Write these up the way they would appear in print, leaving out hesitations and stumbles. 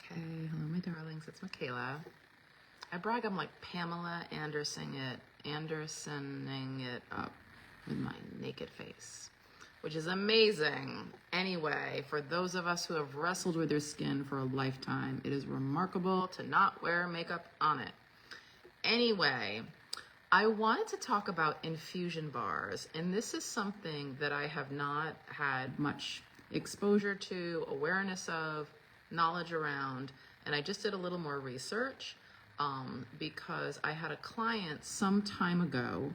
Okay, hello my darlings, it's Michaela. I brag I'm like Pamela Andersoning it up with my naked face, which is amazing. Anyway, for those of us who have wrestled with your skin for a lifetime, it is remarkable to not wear makeup on it. Anyway, I wanted to talk about infusion bars, and this is something that I have not had much exposure to, awareness of, knowledge around, and I just did a little more research because I had a client some time ago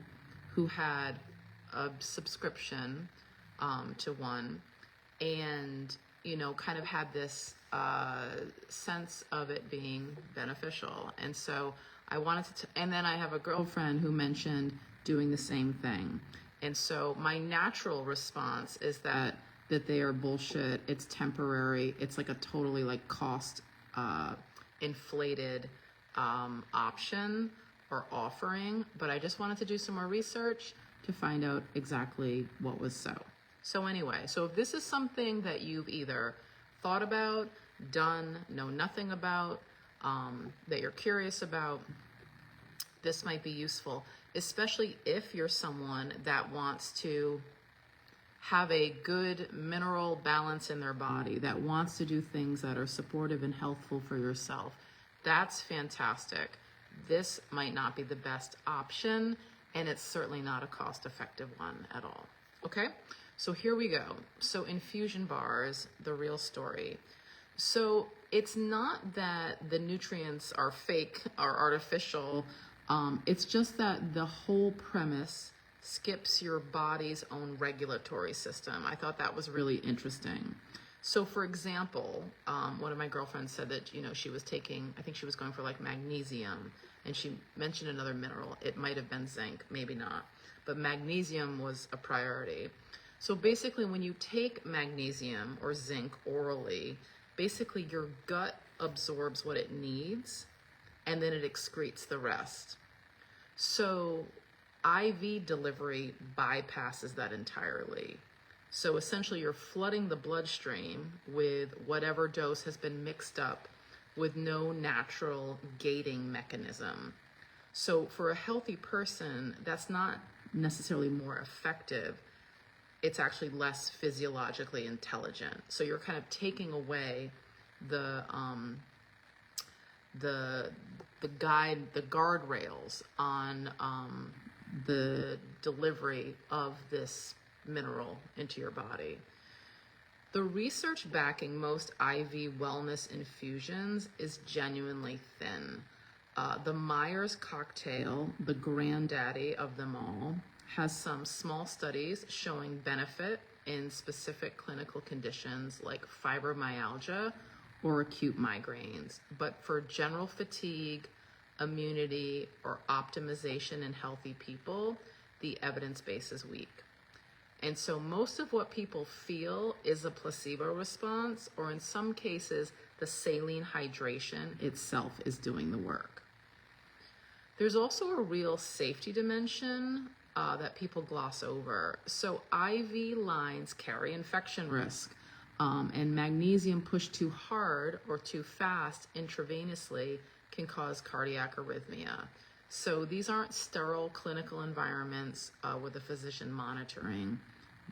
who had a subscription to one, and kind of had this sense of it being beneficial. And so I wanted to, and then I have a girlfriend who mentioned doing the same thing. And so my natural response is that they are bullshit. It's temporary. It's like a totally like cost inflated option or offering. But I just wanted to do some more research to find out exactly what was so. So anyway, so if this is something that you've either thought about, done, know nothing about, that you're curious about, this might be useful, especially if you're someone that wants to have a good mineral balance in their body, that wants to do things that are supportive and healthful for yourself. That's fantastic. This might not be the best option, and it's certainly not a cost-effective one at all. Okay, so here we go. So infusion bars, the real story. So it's not that the nutrients are fake or artificial. It's just that the whole premise skips your body's own regulatory system. I thought that was really interesting. So for example, one of my girlfriends said that, she was taking, I think she was going for like magnesium, and she mentioned another mineral. It might have been zinc, maybe not, but magnesium was a priority. So basically when you take magnesium or zinc orally, basically your gut absorbs what it needs and then it excretes the rest. So IV delivery bypasses that entirely. So essentially you're flooding the bloodstream with whatever dose has been mixed up with no natural gating mechanism. So for a healthy person, that's not necessarily more effective. It's actually less physiologically intelligent. So you're kind of taking away the guardrails on the delivery of this mineral into your body. The research backing most IV wellness infusions is genuinely thin. The Myers cocktail, the granddaddy of them all, has some small studies showing benefit in specific clinical conditions like fibromyalgia or acute migraines. But for general fatigue, immunity, or optimization in healthy people, the evidence base is weak. And so most of what people feel is a placebo response, or in some cases, the saline hydration itself is doing the work. There's also a real safety dimension that people gloss over. So IV lines carry infection risk, and magnesium pushed too hard or too fast intravenously can cause cardiac arrhythmia. So these aren't sterile clinical environments with a physician monitoring.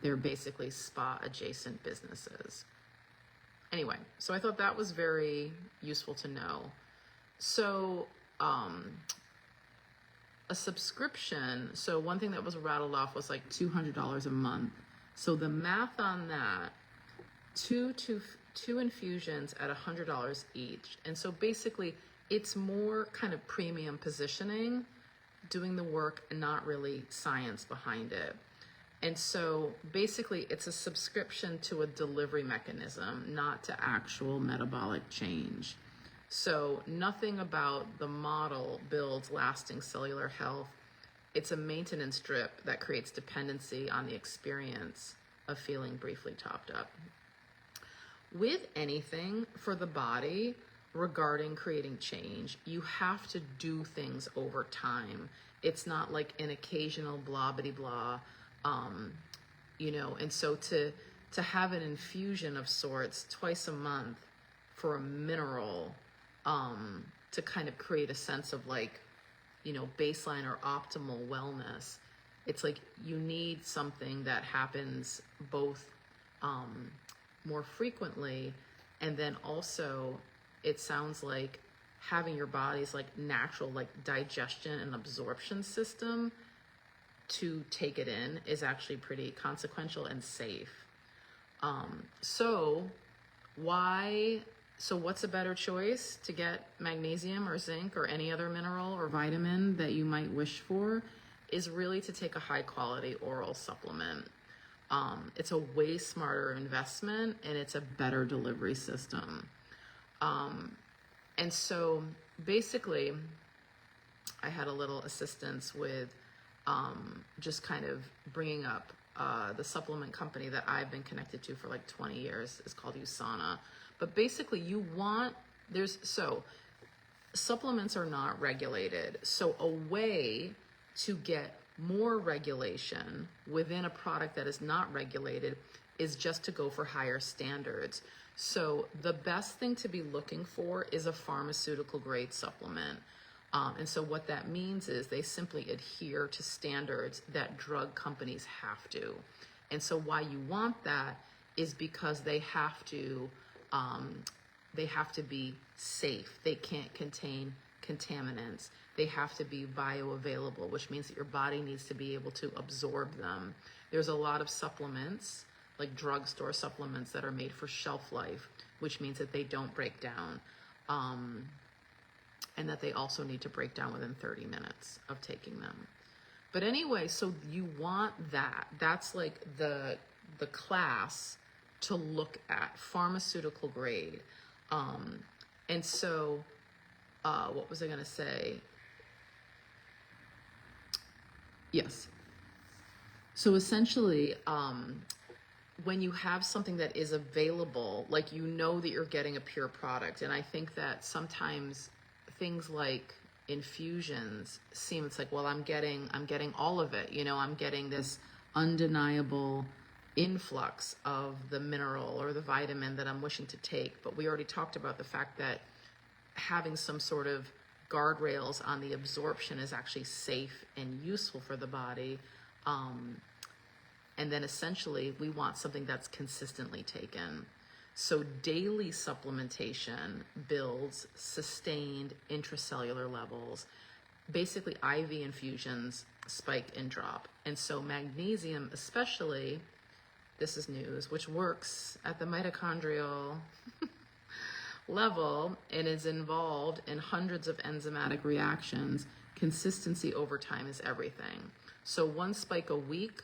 They're basically spa adjacent businesses. Anyway, so I thought that was very useful to know. So a subscription, so one thing that was rattled off was like $200 a month. So the math on that, two infusions at $100 each. And so basically it's more kind of premium positioning, doing the work and not really science behind it. And so basically it's a subscription to a delivery mechanism, not to actual metabolic change. So nothing about the model builds lasting cellular health. It's a maintenance drip that creates dependency on the experience of feeling briefly topped up. With anything for the body regarding creating change, you have to do things over time. It's not like an occasional blah, bitty blah. And so to have an infusion of sorts twice a month for a mineral to kind of create a sense of like, you know, baseline or optimal wellness. It's like you need something that happens both more frequently, and then also it sounds like having your body's like natural like digestion and absorption system to take it in is actually pretty consequential and safe. So what's a better choice to get magnesium or zinc or any other mineral or vitamin that you might wish for is really to take a high quality oral supplement. It's a way smarter investment, and it's a better delivery system. And so basically I had a little assistance with just kind of bringing up the supplement company that I've been connected to for like 20 years. It's called USANA. But basically supplements are not regulated. So a way to get more regulation within a product that is not regulated is just to go for higher standards. So the best thing to be looking for is a pharmaceutical grade supplement. And so what that means is they simply adhere to standards that drug companies have to. And so why you want that is because they have to be safe. They can't contain contaminants. They have to be bioavailable, which means that your body needs to be able to absorb them. There's a lot of supplements, like drugstore supplements, that are made for shelf life, which means that they don't break down. And that they also need to break down within 30 minutes of taking them. But anyway, so you want that. That's like the class to look at, pharmaceutical grade. And so, what was I gonna say? Yes. So essentially, when you have something that is available, like you know that you're getting a pure product. And I think that sometimes things like infusions seem, it's like, well, I'm getting all of it, you know, I'm getting this undeniable influx of the mineral or the vitamin that I'm wishing to take. But we already talked about the fact that having some sort of guardrails on the absorption is actually safe and useful for the body. And then essentially we want something that's consistently taken. So daily supplementation builds sustained intracellular levels. Basically IV infusions spike and drop. And so magnesium especially, this is news, which works at the mitochondrial level and is involved in hundreds of enzymatic reactions. Consistency over time is everything. So 1 spike a week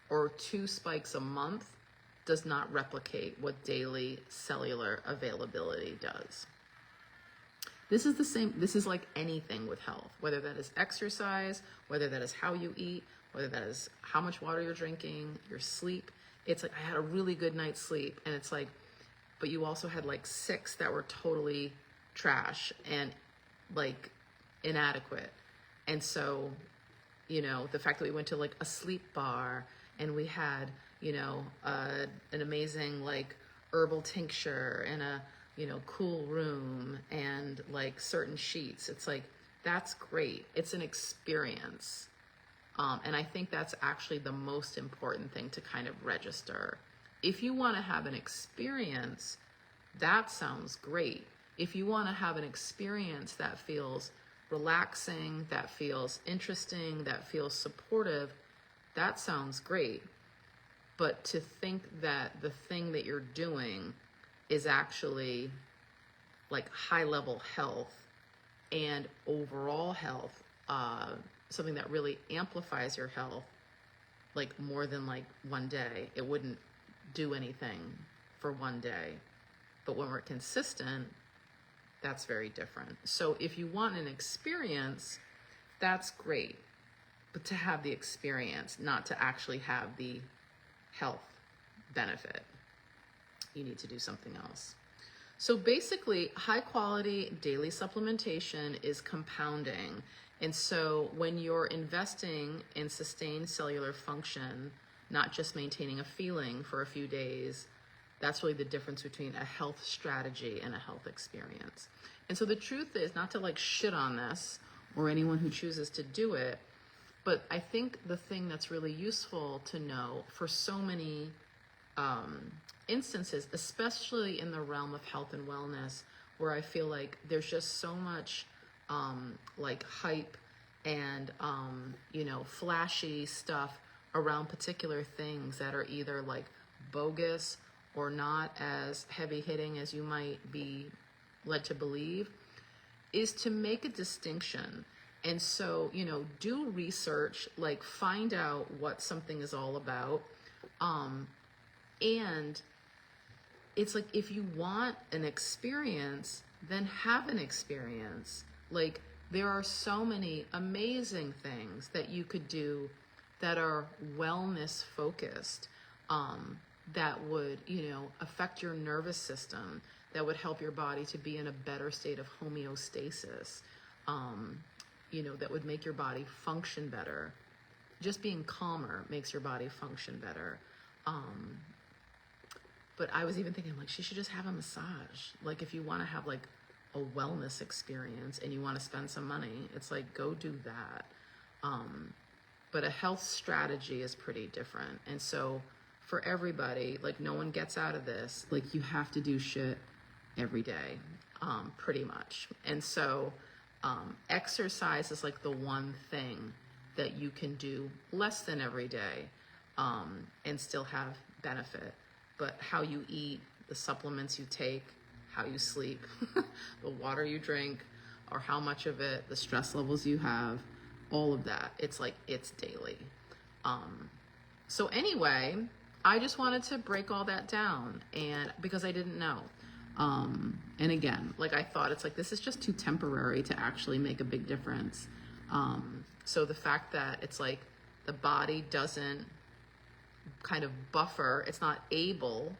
or 2 spikes a month does not replicate what daily cellular availability does. This is the same, this is like anything with health, whether that is exercise, whether that is how you eat, whether that is how much water you're drinking, your sleep. It's like, I had a really good night's sleep, and it's like, but you also had like 6 that were totally trash and like inadequate. And so, you know, the fact that we went to like a sleep bar and we had, you know, an amazing like herbal tincture and a, you know, cool room and like certain sheets. It's like, that's great. It's an experience. And I think that's actually the most important thing to kind of register. If you want to have an experience, that sounds great. If you want to have an experience that feels relaxing, that feels interesting, that feels supportive, that sounds great. But to think that the thing that you're doing is actually like high level health and overall health, something that really amplifies your health, like more than like one day, it wouldn't do anything for one day. But when we're consistent, that's very different. So if you want an experience, that's great. But to have the experience, not to actually have the health benefit, you need to do something else. So basically, high quality daily supplementation is compounding. And so when you're investing in sustained cellular function, not just maintaining a feeling for a few days, That's really the difference between a health strategy and a health experience. And so the truth is, not to like shit on this or anyone who chooses to do it, but I think the thing that's really useful to know for so many instances, especially in the realm of health and wellness, where I feel like there's just so much like hype and flashy stuff around particular things that are either like bogus or not as heavy hitting as you might be led to believe, is to make a distinction. And so, do research, like find out what something is all about. And it's like, if you want an experience, then have an experience. Like, there are so many amazing things that you could do that are wellness focused, that would, affect your nervous system, that would help your body to be in a better state of homeostasis, that would make your body function better. Just being calmer makes your body function better. But I was even thinking, like, she should just have a massage. Like, if you want to have like a wellness experience and you want to spend some money, it's like, go do that. But a health strategy is pretty different. And so for everybody, like, no one gets out of this. Like, you have to do shit every day, pretty much. And so exercise is like the one thing that you can do less than every day, and still have benefit. But how you eat, the supplements you take, how you sleep, the water you drink, or how much of it, the stress levels you have, all of that, it's like, it's daily. So anyway, I just wanted to break all that down, and because I didn't know. And again, like, I thought, it's like, this is just too temporary to actually make a big difference. So the fact that it's like the body doesn't kind of buffer, it's not able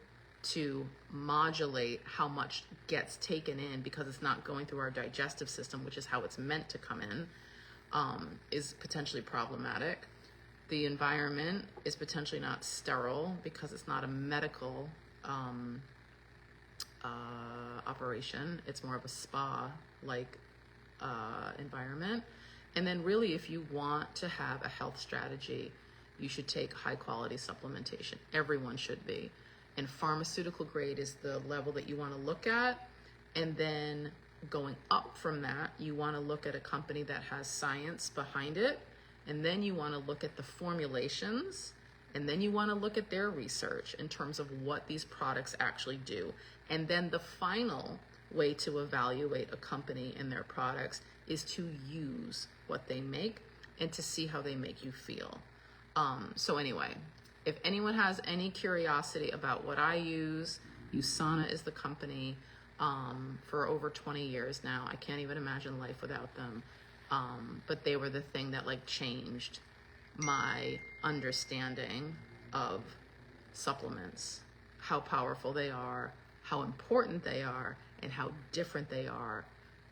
to modulate how much gets taken in because it's not going through our digestive system, which is how it's meant to come in, is potentially problematic. The environment is potentially not sterile because it's not a medical operation. It's more of a spa-like environment. And then really, if you want to have a health strategy, you should take high-quality supplementation. Everyone should be. And pharmaceutical grade is the level that you want to look at. And then going up from that, you want to look at a company that has science behind it. And then you want to look at the formulations. And then you want to look at their research in terms of what these products actually do. And then the final way to evaluate a company and their products is to use what they make and to see how they make you feel. So anyway, if anyone has any curiosity about what I use, USANA is the company, for over 20 years now. I can't even imagine life without them. But they were the thing that like changed my understanding of supplements, how powerful they are, how important they are, and how different they are,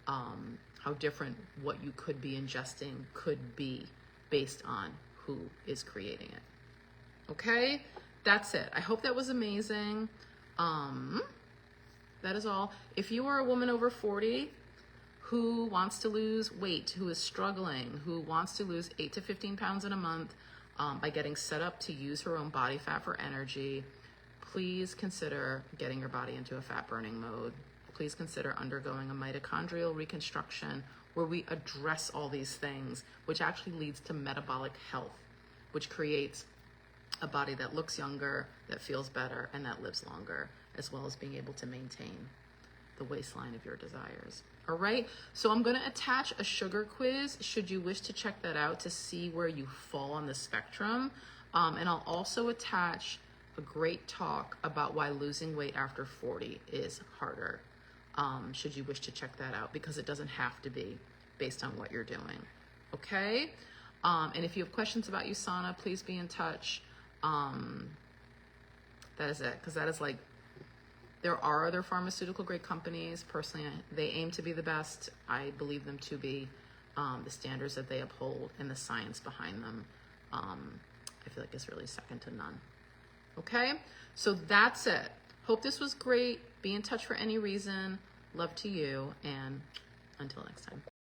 how different what you could be ingesting could be based on who is creating it. Okay, that's it. I hope that was amazing. That is all. If you are a woman over 40 who wants to lose weight, who is struggling, who wants to lose 8 to 15 pounds in a month by getting set up to use her own body fat for energy, please consider getting your body into a fat burning mode. Please consider undergoing a mitochondrial reconstruction where we address all these things, which actually leads to metabolic health, which creates a body that looks younger, that feels better, and that lives longer, as well as being able to maintain the waistline of your desires. All right, so I'm gonna attach a sugar quiz should you wish to check that out to see where you fall on the spectrum. And I'll also attach a great talk about why losing weight after 40 is harder, should you wish to check that out, because it doesn't have to be based on what you're doing, okay? And if you have questions about USANA, please be in touch. That is it, because that is like, there are other pharmaceutical grade companies. Personally, they aim to be the best. I believe them to be. The standards that they uphold and the science behind them, I feel like is really second to none. Okay, so that's it. Hope this was great. Be in touch for any reason. Love to you, and until next time.